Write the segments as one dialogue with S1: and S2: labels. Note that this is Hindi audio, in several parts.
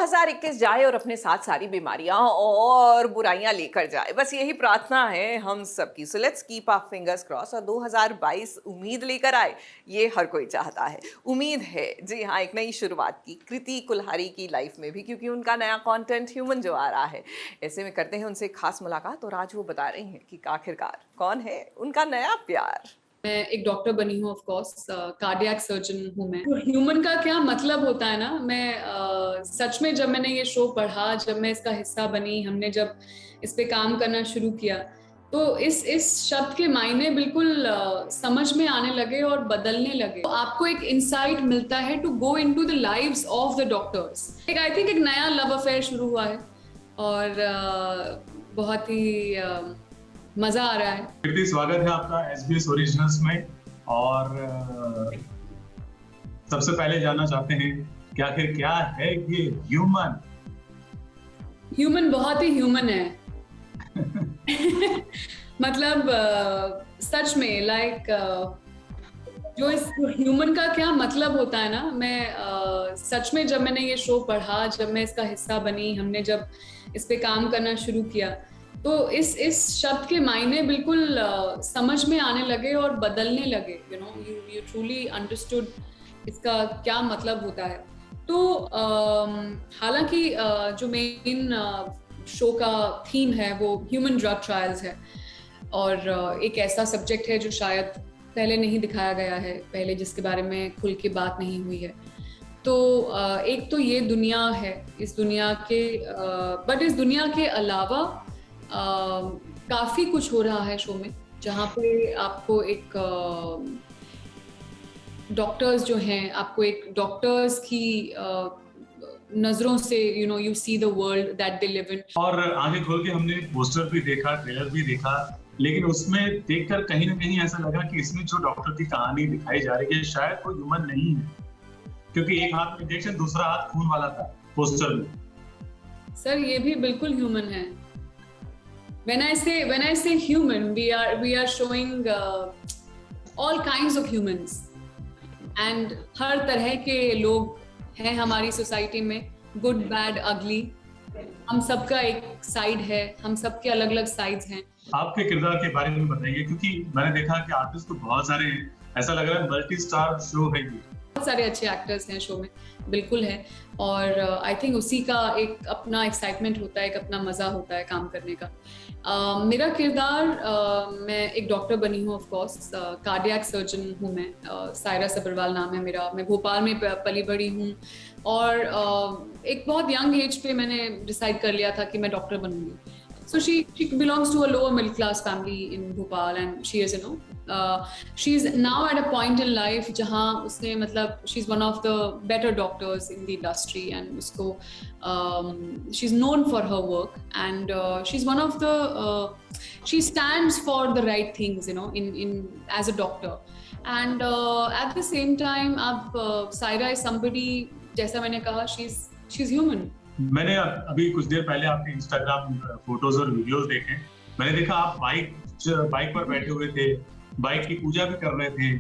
S1: 2021 जाए और अपने साथ सारी बीमारियां और बुराइयां लेकर जाए, बस यही प्रार्थना है हम सबकी। So let's keep our fingers cross और 2022 उम्मीद लेकर आए, ये हर कोई चाहता है। उम्मीद है, जी हाँ, एक नई शुरुआत की कृति कुल्हारी की लाइफ में भी, क्योंकि उनका नया कंटेंट ह्यूमन जो आ रहा है। ऐसे में करते हैं उनसे खास मुलाकात और आज वो बता रही हैं कि आखिरकार कौन है उनका नया प्यार।
S2: मैं एक डॉक्टर बनी हूँ, ऑफ कोर्स कार्डियक सर्जन हूँ मैं। तो ह्यूमन का क्या मतलब होता है ना, मैं सच में जब मैंने ये शो पढ़ा, जब मैं इसका हिस्सा बनी, हमने जब इस पे काम करना शुरू किया, तो इस शब्द के मायने बिल्कुल समझ में आने लगे और बदलने लगे। तो आपको एक इंसाइट मिलता है to go into the lives of the doctors. I think एक नया लव अफेयर शुरू हुआ है और बहुत ही मजा आ रहा है।
S3: कृति, स्वागत है आपका SBS ओरिजिनल्स में। और सबसे पहले जानना चाहते हैं कि आखिर क्या है ये ह्यूमन।
S2: ह्यूमन बहुत ही ह्यूमन है। मतलब सच में जो इस ह्यूमन का क्या मतलब होता है ना, मैं सच में जब मैंने ये शो पढ़ा, जब मैं इसका हिस्सा बनी, हमने जब इस पे काम करना शुरू किया, तो इस शब्द के मायने बिल्कुल समझ में आने लगे और बदलने लगे। यू ट्रूली अंडरस्टूड इसका क्या मतलब होता है। तो हालांकि जो मेन शो का थीम है वो ह्यूमन ड्रग ट्रायल्स है और एक ऐसा सब्जेक्ट है जो शायद पहले नहीं दिखाया गया है, पहले जिसके बारे में खुल के बात नहीं हुई है। तो एक तो ये दुनिया है, इस दुनिया के बट इस दुनिया के अलावा काफी कुछ हो रहा है शो में, जहाँ पे आपको एक डॉक्टर्स जो हैं, आपको एक डॉक्टर्स की नजरों से you see the world that they live in.
S3: और आगे खोल के हमने पोस्टर भी देखा, ट्रेलर भी देखा, लेकिन उसमें देखकर कहीं ना कहीं ऐसा लगा कि इसमें जो डॉक्टर की कहानी दिखाई जा रही है शायद वो ह्यूमन नहीं है, क्योंकि एक हाथ में इंजेक्शन, दूसरा हाथ खून वाला था पोस्टर में।
S2: सर, ये भी बिल्कुल ह्यूमन है। When I say human, we are showing all kinds of humans, and हर तरह के लोग हैं हमारी सोसाइटी में, गुड, बैड, अगली। हम सबका एक साइड है, हम सबके अलग अलग साइड्स हैं।
S3: आपके किरदार के बारे में बताइए, क्योंकि मैंने देखा कि आर्टिस्ट तो बहुत सारे हैं, ऐसा लग रहा है मल्टी स्टार शो है ये।
S2: बहुत सारे अच्छे एक्टर्स हैं शो में, बिल्कुल है। और आई थिंक उसी का एक अपना एक्साइटमेंट होता है, एक अपना मजा होता है काम करने का। मेरा किरदार, मैं एक डॉक्टर बनी हूँ, ऑफ कोर्स कार्डियक सर्जन हूँ मैं। सायरा सबरवाल नाम है मेरा। मैं भोपाल में पली बड़ी हूँ और एक बहुत यंग एज पे मैंने डिसाइड कर लिया था कि मैं doctor बनूंगी। So she belongs to a lower middle class family in Bhopal, and she is, she's now at a point in life जहाँ उसने मतलब she's one of the better doctors in the industry, and उसको she's known for her work, and she's one of the she stands for the right things, in as a doctor, and at the same time अब Saira is somebody, जैसा मैंने कहा, she's human।
S3: मैंने अभी कुछ देर पहले आपके इंस्टाग्राम फोटोज और वीडियोस देखे। मैंने देखा आप बाइक पर बैठे हुए थे, बाइक की पूजा भी कर रहे थे।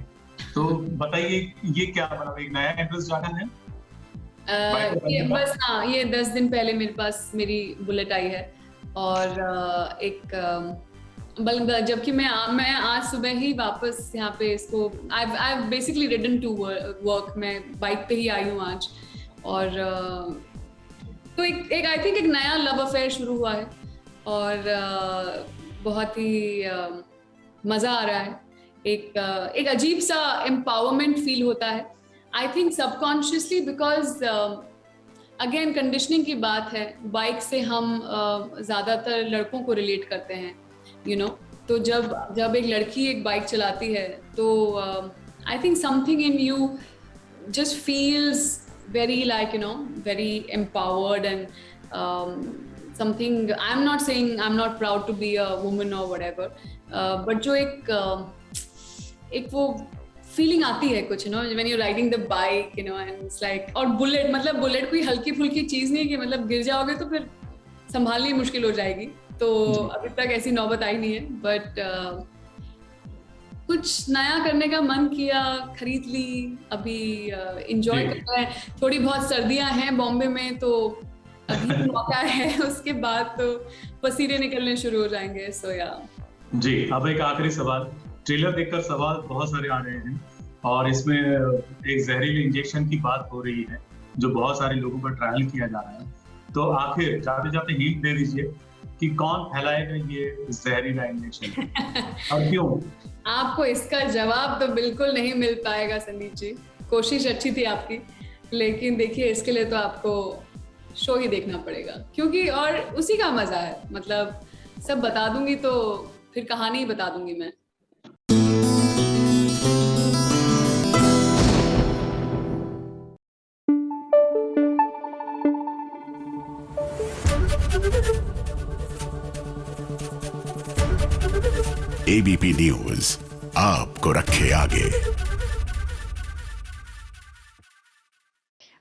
S3: तो बताइए, ये क्या मतलब एक नया इंटरेस्ट जागा है?
S2: ये बस, हाँ, ये 10 दिन पहले मेरे पास मेरी बुलेट आई है और जबकि मैं आज सुबह ही वापस यहाँ पे इसको I've basically ridden to work। मैं बाइक पे ही आई हूँ आज। और तो एक आई थिंक एक नया लव अफेयर शुरू हुआ है और बहुत ही मजा आ रहा है। एक अजीब सा एम्पावरमेंट फील होता है, I think subconsciously, because again conditioning की बात है। बाइक से हम ज्यादातर लड़कों को रिलेट करते हैं, तो जब एक लड़की एक बाइक चलाती है तो I think something in you just feels very very empowered, and something, I'm not saying I'm not proud to be a woman or whatever, but जो एक वो feeling आती है कुछ, when you're riding the bike, and it's like, और बुलेट, मतलब बुलेट कोई हल्की फुल्की चीज नहीं है कि मतलब गिर जाओगे तो फिर संभालनी मुश्किल हो जाएगी। तो अभी तक ऐसी नौबत आई नहीं है, बट कुछ नया करने का मन किया, खरीद ली, अभी एंजॉय कर रहे हैं। थोड़ी बहुत सर्दियां हैं बॉम्बे में, तो अभी मौका है, उसके बाद तो पसीने निकलने शुरू हो जाएंगे। सो या
S3: जी, अब एक आखिरी सवाल। ट्रेलर देखकर सवाल बहुत सारे आ रहे हैं और इसमें एक जहरीले इंजेक्शन की बात हो रही है जो बहुत सारे लोगों पर ट्रायल किया जा रहा है। तो आखिर जाते जाते हिंट दे दीजिए कि कौन फैलाएगा ये जहरीला इंजेक्शन और क्यों?
S2: आपको इसका जवाब तो बिल्कुल नहीं मिल पाएगा संदीप जी। कोशिश अच्छी थी आपकी, लेकिन देखिए इसके लिए तो आपको शो ही देखना पड़ेगा, क्योंकि और उसी का मजा है। मतलब सब बता दूंगी तो फिर कहानी ही बता दूंगी मैं।
S4: एबीपी न्यूज आपको रखे आगे।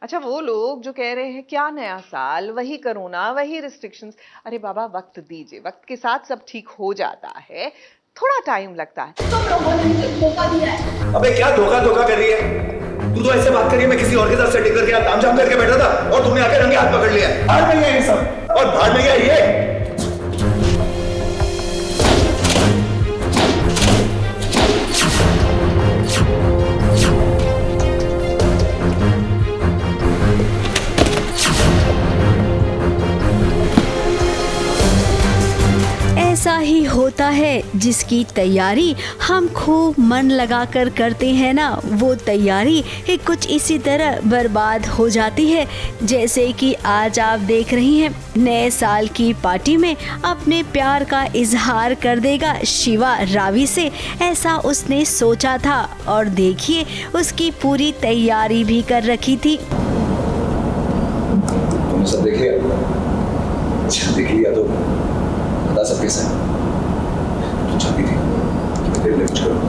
S1: अच्छा, वो लोग जो कह रहे हैं क्या नया साल, वही कोरोना, वही रिस्ट्रिक्शंस, अरे बाबा वक्त दीजिए, वक्त के साथ सब ठीक हो जाता है, थोड़ा टाइम लगता है।
S5: तुम लोगों ने मुझे धोखा दिया है।
S6: अबे क्या धोखा कर रही है तू? तो ऐसे बात करी, मैं किसी और के साथ सेटिंग करके यहाँ काम करके बैठा था और तुमने आके रंगे हाथ पकड़ लिया। भाड़ में गया ये सब, और भाड़ में गया ये।
S7: ऐसा ही होता है जिसकी तैयारी हम खूब मन लगाकर करते हैं ना, वो तैयारी कुछ इसी तरह बर्बाद हो जाती है। जैसे कि आज आप देख रही हैं, नए साल की पार्टी में अपने प्यार का इजहार कर देगा शिवा रावी से, ऐसा उसने सोचा था और देखिए उसकी पूरी तैयारी भी कर रखी थी।
S6: तुमने सब देख लिया? अच्छा देख लिया तो बता सब कैसे तू चाहती थी कि मैं लंच करूं,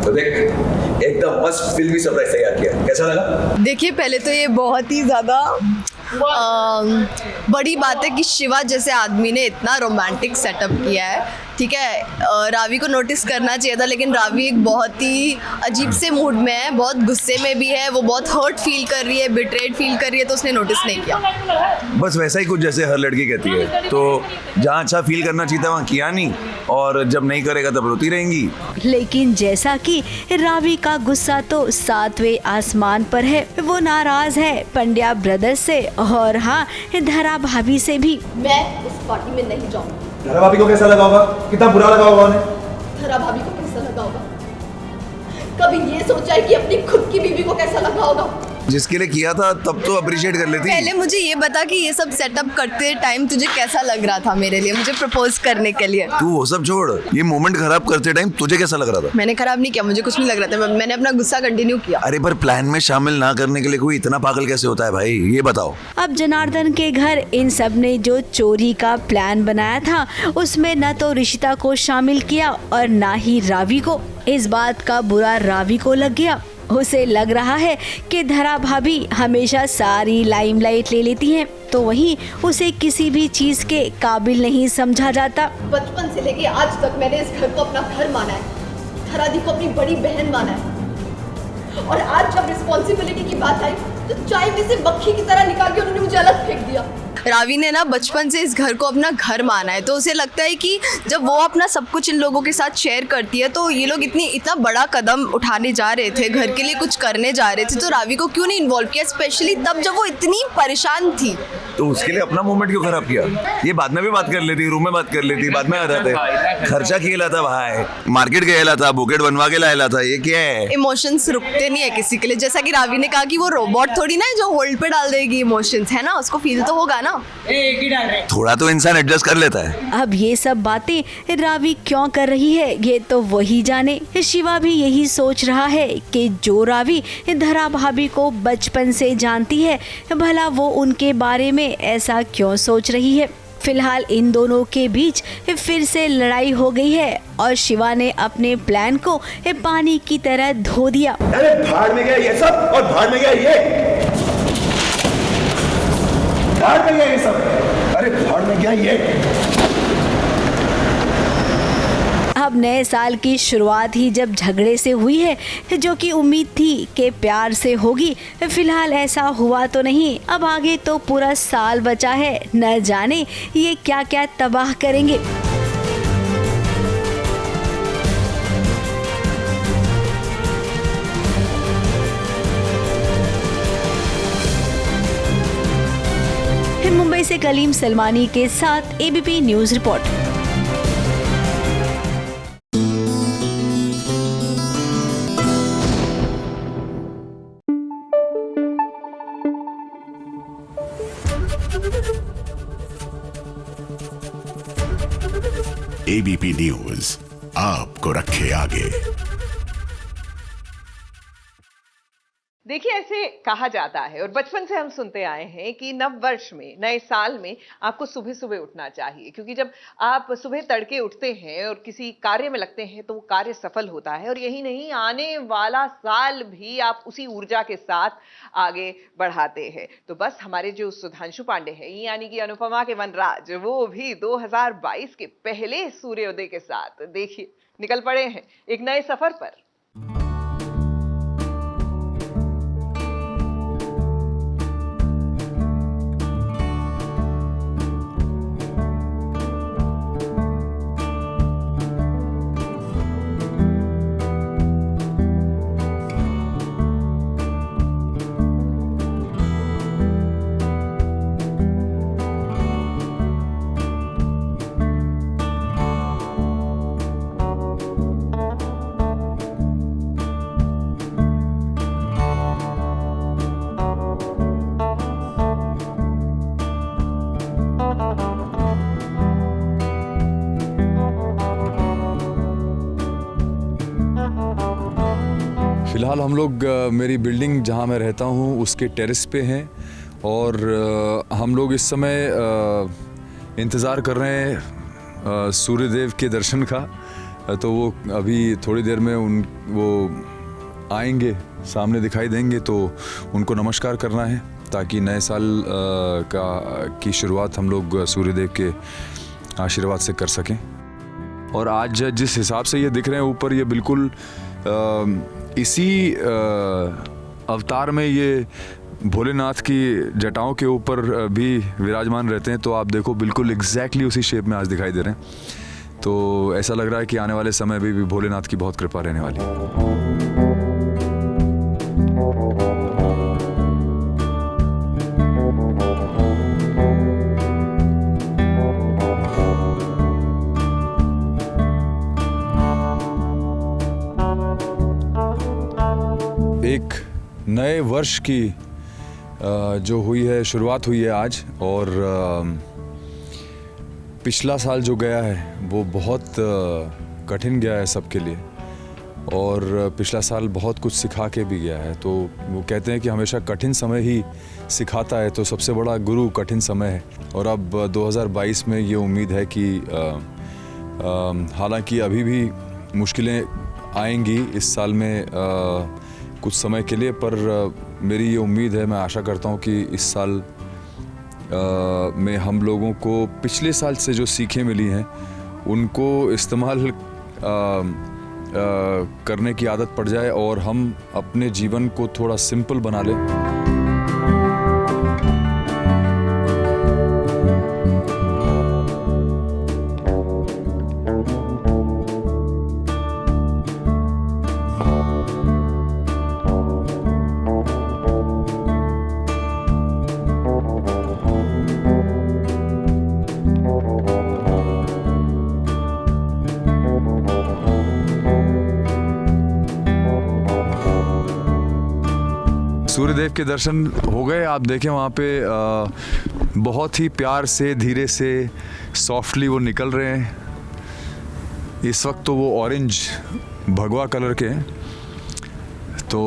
S6: तो देख एकदम मस्त फिल्मी सरप्राइज तैयार किया। कैसा लगा?
S5: देखिए पहले तो ये बहुत ही ज़्यादा बड़ी बात है कि शिवा जैसे आदमी ने इतना रोमांटिक सेटअप किया है। ठीक है, रावी को नोटिस करना चाहिए था, लेकिन रावी एक बहुत ही अजीब से मूड में है, बहुत गुस्से में भी है, वो बहुत हर्ट फील कर रही है, बिट्रेड फील कर रही है, तो उसने नोटिस नहीं किया।
S6: बस वैसा ही कुछ जैसे हर लड़की कहती है, तो जहाँ अच्छा फील करना चाहिए था वहाँ किया नहीं, और जब नहीं करेगा तब रोती रहेंगी।
S7: लेकिन जैसा कि रावी का गुस्सा तो 7वें आसमान पर है, वो नाराज है पंड्या ब्रदर्स से और हाँ धरा भाभी से भी।
S5: मैं उस पार्टी में नहीं जाऊंगी।
S6: धरा भाभी को कैसा लगा होगा? कितना बुरा लगा होगा उन्हें?
S5: धरा भाभी को कैसा लगा होगा? कभी ये सोचा है कि अपनी खुद की बीवी को कैसा लगा होगा?
S6: जिसके लिए किया था तब तो अप्रिशिएट कर लेती।
S5: पहले मुझे ये बता कि ये सब सेटअप करते टाइम तुझे कैसा लग रहा था मेरे लिए, मुझे प्रपोज करने के लिए?
S6: तू वो सब छोड़, ये मोमेंट खराब करते टाइम तुझे कैसा लग रहा था?
S5: मैंने खराब नहीं किया, मुझे कुछ नहीं लग रहा था, मैंने अपना गुस्सा कंटिन्यू किया।
S6: अरे पर प्लान में शामिल ना करने के लिए कोई इतना पागल कैसे होता है भाई, ये बताओ।
S7: अब जनार्दन के घर इन सब ने जो चोरी का प्लान बनाया था, उसमें न तो ऋषिता को शामिल किया और ना ही रावी को। इस बात का बुरा रावी को लग गया। उसे लग रहा है कि धरा भाभी हमेशा सारी लाइमलाइट ले लेती हैं, तो वहीं उसे किसी भी चीज के काबिल नहीं समझा जाता।
S5: बचपन से लेके आज तक मैंने इस घर को अपना घर माना है, धरा दी को अपनी बड़ी बहन माना है, और आज जब रिस्पॉन्सिबिलिटी की बात आई तो चाय में से मक्खी की तरह निकाल के उन्होंने मुझे अलग फेंक दिया। रावी ने ना बचपन से इस घर को अपना घर माना है, तो उसे लगता है कि जब वो अपना सब कुछ इन लोगों के साथ शेयर करती है, तो ये लोग इतना बड़ा कदम उठाने जा रहे थे, घर के लिए कुछ करने जा रहे थे, तो रावी को क्यों नहीं इन्वॉल्व किया, स्पेशली तब जब वो इतनी परेशान थी।
S6: तो उसके लिए अपना मोमेंट क्यों खराब किया? ये बाद में भी बात कर लेती, रूम में बात कर लेती, बाद में आ जाते। खर्चा किया था भाई, मार्केट गया था, बुकेट बनवा के लाया था, ये क्या है?
S5: इमोशंस रुकते नहीं है किसी के लिए, जैसा कि रावी ने कहा कि वो रोबोट थोड़ी ना है जो होल्ड पे डाल देगी इमोशंस, है ना, उसको फील तो होगा ना।
S6: थोड़ा तो इंसान एडजस्ट कर लेता है।
S7: अब ये सब बातें रावी क्यों कर रही है ये तो वही जाने। शिवा भी यही सोच रहा है कि जो रावी धरा भाभी को बचपन से जानती है, भला वो उनके बारे में ऐसा क्यों सोच रही है। फिलहाल इन दोनों के बीच फिर से लड़ाई हो गई है और शिवा ने अपने प्लान को पानी की तरह धो दिया।
S6: अरे भाड़ में गया ये सब, और भाड़ में गया ये, भाड़ में गया ये सब, अरे भाड़ में गया ये।
S7: अब नए साल की शुरुआत ही जब झगड़े से हुई है, जो कि उम्मीद थी कि प्यार से होगी, फिलहाल ऐसा हुआ तो नहीं। अब आगे तो पूरा साल बचा है, न जाने ये क्या क्या तबाह करेंगे। मुंबई से कलीम सलमानी के साथ ABP news report.
S4: ABP news आपको रखे आगे।
S1: देखिए, ऐसे कहा जाता है और बचपन से हम सुनते आए हैं कि नव वर्ष में, नए साल में आपको सुबह सुबह उठना चाहिए, क्योंकि जब आप सुबह तड़के उठते हैं और किसी कार्य में लगते हैं तो वो कार्य सफल होता है। और यही नहीं, आने वाला साल भी आप उसी ऊर्जा के साथ आगे बढ़ाते हैं। तो बस हमारे जो सुधांशु पांडे हैं, यानी कि अनुपमा के वनराज, वो भी 2022 के पहले सूर्योदय के साथ देखिए निकल पड़े हैं एक नए सफर पर।
S8: फ़िलहाल हम लोग मेरी बिल्डिंग जहां मैं रहता हूं उसके टेरेस पे हैं और हम लोग इस समय इंतज़ार कर रहे हैं सूर्यदेव के दर्शन का। तो वो अभी थोड़ी देर में वो आएंगे, सामने दिखाई देंगे, तो उनको नमस्कार करना है ताकि नए साल की शुरुआत हम लोग सूर्यदेव के आशीर्वाद से कर सकें। और आज जिस हिसाब से ये दिख रहे हैं ऊपर, ये बिल्कुल इसी अवतार में ये भोलेनाथ की जटाओं के ऊपर भी विराजमान रहते हैं। तो आप देखो, बिल्कुल एग्जैक्टली उसी शेप में आज दिखाई दे रहे हैं। तो ऐसा लग रहा है कि आने वाले समय में भी भोलेनाथ की बहुत कृपा रहने वाली है। एक नए वर्ष की जो हुई है, शुरुआत हुई है आज। और पिछला साल जो गया है वो बहुत कठिन गया है सबके लिए, और पिछला साल बहुत कुछ सिखा के भी गया है। तो वो कहते हैं कि हमेशा कठिन समय ही सिखाता है, तो सबसे बड़ा गुरु कठिन समय है। और अब 2022 में ये उम्मीद है कि हालांकि अभी भी मुश्किलें आएंगी इस साल में कुछ समय के लिए, पर मेरी ये उम्मीद है, मैं आशा करता हूँ कि इस साल में हम लोगों को पिछले साल से जो सीखें मिली हैं उनको इस्तेमाल करने की आदत पड़ जाए और हम अपने जीवन को थोड़ा सिंपल बना लें। सूर्यदेव के दर्शन हो गए। आप देखें वहाँ पे बहुत ही प्यार से, धीरे से, सॉफ्टली वो निकल रहे हैं। इस वक्त तो वो ऑरेंज भगवा कलर के हैं, तो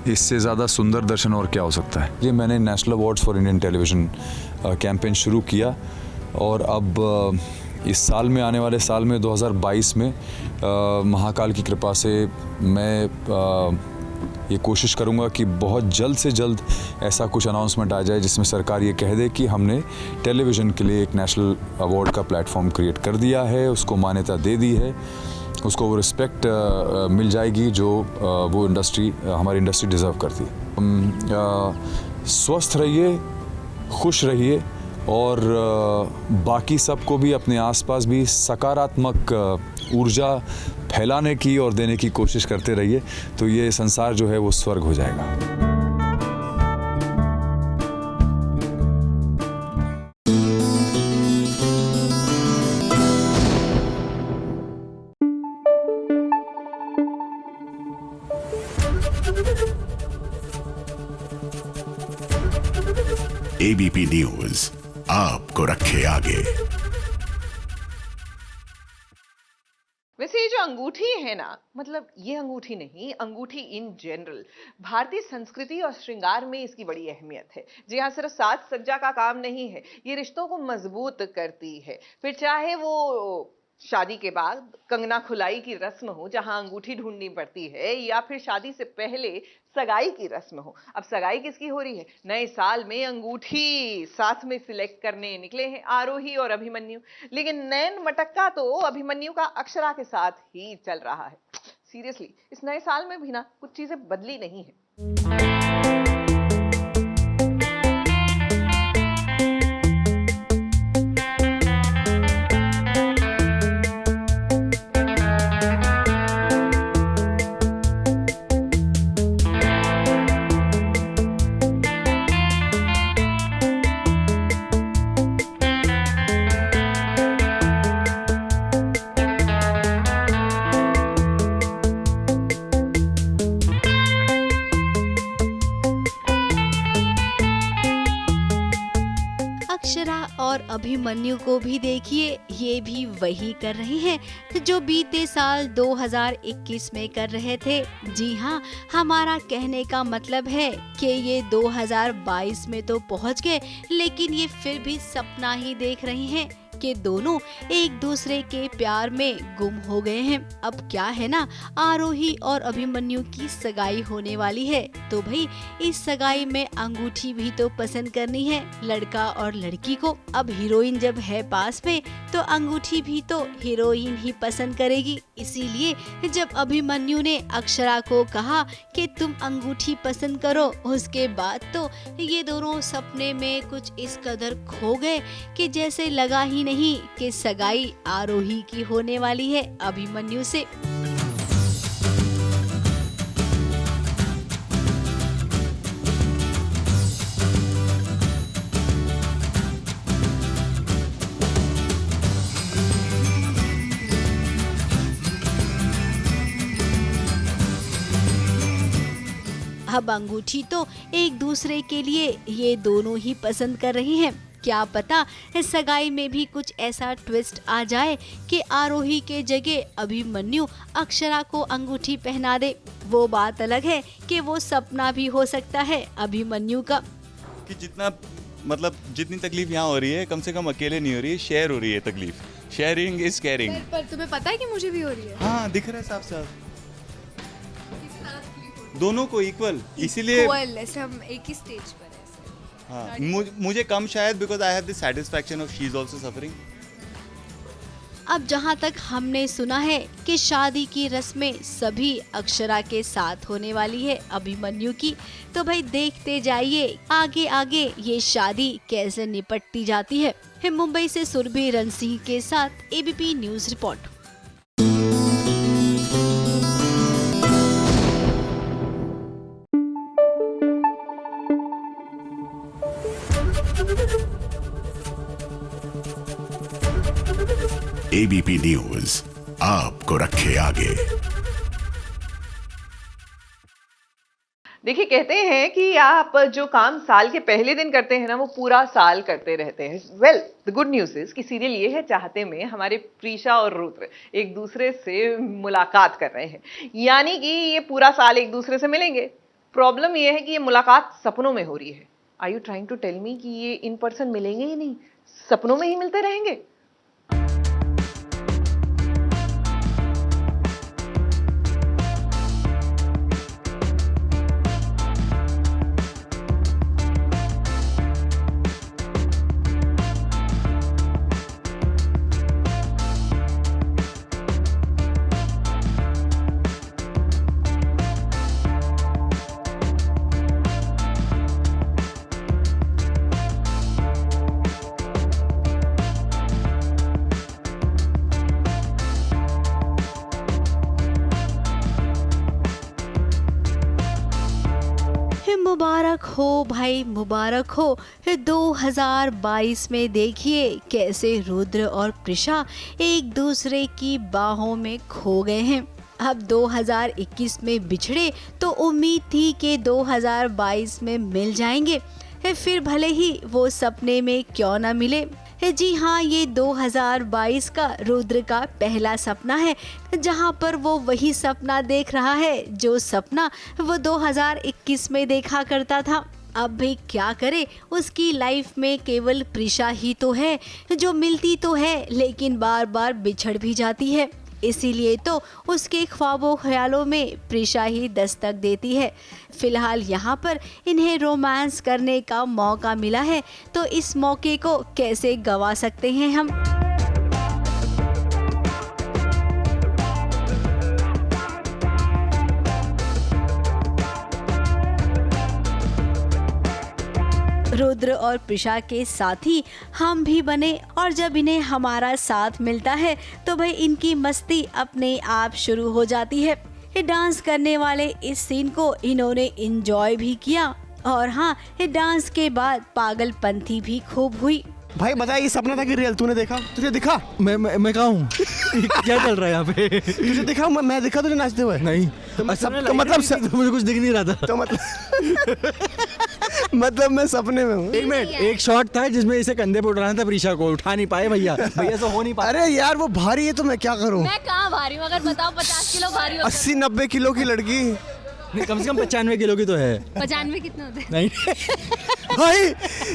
S8: इससे ज़्यादा सुंदर दर्शन और क्या हो सकता है। ये मैंने national awards for Indian television campaign शुरू किया, और अब इस साल में, आने वाले साल में 2022 में महाकाल की कृपा से मैं ये कोशिश करूँगा कि बहुत जल्द से जल्द ऐसा कुछ अनाउंसमेंट आ जाए जिसमें सरकार ये कह दे कि हमने टेलीविज़न के लिए एक नेशनल अवार्ड का प्लेटफॉर्म क्रिएट कर दिया है, उसको मान्यता दे दी है, उसको वो रिस्पेक्ट मिल जाएगी जो वो हमारी इंडस्ट्री डिज़र्व करती है। स्वस्थ रहिए, खुश रहिए और बाकी सबको भी अपने आसपास भी सकारात्मक ऊर्जा फैलाने की और देने की कोशिश करते रहिए, तो ये संसार जो है वो स्वर्ग हो जाएगा।
S4: एबीपी न्यूज आपको रखे आगे।
S1: वैसे ये जो अंगूठी है ना, मतलब ये अंगूठी नहीं, अंगूठी इन जनरल भारतीय संस्कृति और श्रृंगार में इसकी बड़ी अहमियत है। जी हाँ, सिर्फ साज सज्जा का काम नहीं है, ये रिश्तों को मजबूत करती है। फिर चाहे वो शादी के बाद कंगना खुलाई की रस्म हो जहां अंगूठी ढूंढनी पड़ती है, या फिर शादी से पहले सगाई की रस्म हो। अब सगाई किसकी हो रही है? नए साल में अंगूठी साथ में सिलेक्ट करने निकले हैं आरोही और अभिमन्यु, लेकिन नैन मटक्का तो अभिमन्यु का अक्षरा के साथ ही चल रहा है। सीरियसली, इस नए साल में भी ना कुछ चीजें बदली नहीं है।
S7: अक्षरा और अभिमन्यु को भी देखिए, ये भी वही कर रहे हैं जो बीते साल 2021 में कर रहे थे। जी हाँ, हमारा कहने का मतलब है कि ये 2022 में तो पहुंच गए, लेकिन ये फिर भी सपना ही देख रहे हैं कि दोनों एक दूसरे के प्यार में गुम हो गए हैं। अब क्या है ना, आरोही और अभिमन्यु की सगाई होने वाली है, तो भाई इस सगाई में अंगूठी भी तो पसंद करनी है लड़का और लड़की को। अब हीरोइन जब है पास में तो अंगूठी भी तो हीरोइन ही पसंद करेगी। इसीलिए जब अभिमन्यु ने अक्षरा को कहा कि तुम अंगूठी पसंद करो, उसके बाद तो ये दोनों सपने में कुछ इस कदर खो गए कि जैसे लगा ही नहीं कि सगाई आरोही की होने वाली है अभिमन्यु से। अब अंगूठी तो एक दूसरे के लिए ये दोनों ही पसंद कर रही हैं। क्या पता इस सगाई में भी कुछ ऐसा ट्विस्ट आ जाए कि आरोही के जगह अभिमन्यु अक्षरा को अंगूठी पहना दे। वो बात अलग है कि वो सपना भी हो सकता है अभिमन्यु का।
S9: कि जितनी तकलीफ यहाँ हो रही है, कम से कम अकेले नहीं हो रही है, शेयर हो रही है तकलीफ। Sharing is caring.
S10: पर तुम्हें पता है कि मुझे भी हो रही है?
S9: हाँ, दिख रहा है साफ साफ, दोनों को इक्वल, इसीलिए
S10: ऐसे हम एक ही स्टेज पर हैं।
S9: हाँ, मुझे कम शायद, because I have the satisfaction of she is also suffering.
S7: अब जहाँ तक हमने सुना है कि शादी की रस्में सभी अक्षरा के साथ होने वाली है अभिमन्यु की, तो भाई देखते जाइए आगे आगे ये शादी कैसे निपटती जाती है। मुंबई से सुरभि रण सिंह के साथ ABP news report.
S4: ABP news आपको रखे आगे।
S1: देखिए, कहते हैं कि आप जो काम साल के पहले दिन करते हैं ना, वो पूरा साल करते रहते हैं। Well, the good news is कि सीरियल ये है चाहते में हमारे प्रीशा और रुद्र एक दूसरे से मुलाकात कर रहे हैं, यानी कि ये पूरा साल एक दूसरे से मिलेंगे। प्रॉब्लम ये है कि ये मुलाकात सपनों में हो रही है। Are you trying to tell me कि ये इन पर्सन मिलेंगे ही नहीं, सपनों में ही मिलते रहेंगे?
S7: मुबारक हो भाई, मुबारक हो। 2022 में देखिए कैसे रुद्र और प्रिशा एक दूसरे की बाहों में खो गए हैं। अब 2021 में बिछड़े तो उम्मीद थी कि 2022 में मिल जाएंगे, फिर भले ही वो सपने में क्यों ना मिले। जी हाँ, ये 2022 का रुद्र का पहला सपना है, जहाँ पर वो वही सपना देख रहा है जो सपना वो 2021 में देखा करता था। अब भी क्या करे, उसकी लाइफ में केवल प्रिशा ही तो है जो मिलती तो है लेकिन बार बार बिछड़ भी जाती है। इसीलिए तो उसके ख्वाबों ख्यालों में प्रिशा ही दस्तक देती है। फिलहाल यहाँ पर इन्हें रोमांस करने का मौका मिला है, तो इस मौके को कैसे गवा सकते हैं हम। रुद्र और प्रिशा के साथ ही हम भी बने, और जब इन्हें हमारा साथ मिलता है तो भाई इनकी मस्ती अपने आप शुरू हो जाती है। ये डांस करने वाले इस सीन को इन्होंने एंजॉय भी किया, और हाँ, ये डांस के बाद पागलपंथी भी खूब हुई।
S11: भाई बता, ये सपना था कि रियल तूने देखा? तुझे दिखा?
S12: मैं कहाँ हूँ? क्या चल रहा है यहाँ पे?
S11: तुझे दिखा? मैं देखा तुझे नाचते हुए?
S12: नहीं।
S11: तो मतलब
S12: मुझे कुछ दिख नहीं रहा था।
S11: तो मतलब मैं सपने में हूँ।
S12: एक मिनट, एक शॉट था जिसमें इसे कंधे पे उठाना था, प्रिशा को उठा नहीं पाए भैया से हो नहीं पाया।
S11: अरे यार वो भारी है तो मैं क्या करूँ?
S13: मैं कहाँ भारी हूँ? अगर बताओ 50 किलो भारी हो।
S11: 80-90 किलो की लड़की
S12: नहीं, कम से कम 95 किलो की तो है।
S13: 95 कितने होते हैं?
S12: नहीं
S11: भाई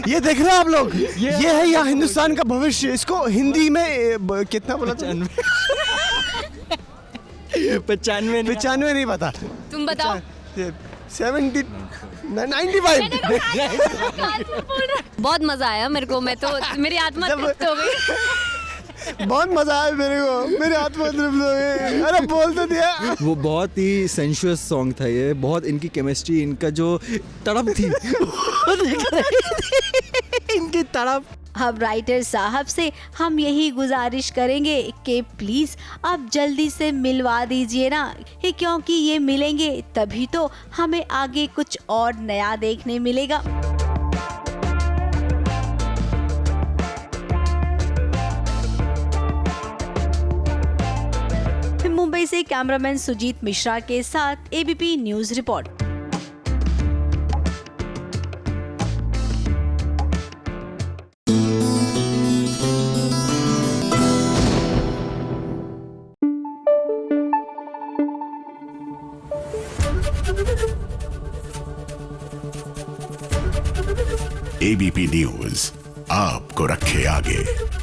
S11: ये देख रहे हैं आप लोग, ये है यहाँ हिंदुस्तान का भविष्य। इसको हिंदी में कितना बोला? 95 नहीं पता।
S13: तुम बताओ।
S11: 70 95।
S13: बहुत मजा आया मेरे को, मैं तो मेरी आत्मा तृप्त हो गई।
S11: बहुत मजा आया मेरे को, मेरे आत्मा तृप्त हो गई। अरे बोल तो दिया।
S12: वो बहुत ही सेंशुअस सॉन्ग था ये, बहुत इनकी केमिस्ट्री, इनका जो तड़प थी इनकी तड़प।
S7: अब राइटर साहब से हम यही गुजारिश करेंगे कि प्लीज आप जल्दी से मिलवा दीजिए ना, क्योंकि ये मिलेंगे तभी तो हमें आगे कुछ और नया देखने मिलेगा। मुंबई से कैमरामैन सुजीत मिश्रा के साथ ABP news report.
S4: ABP news आपको रखे आगे।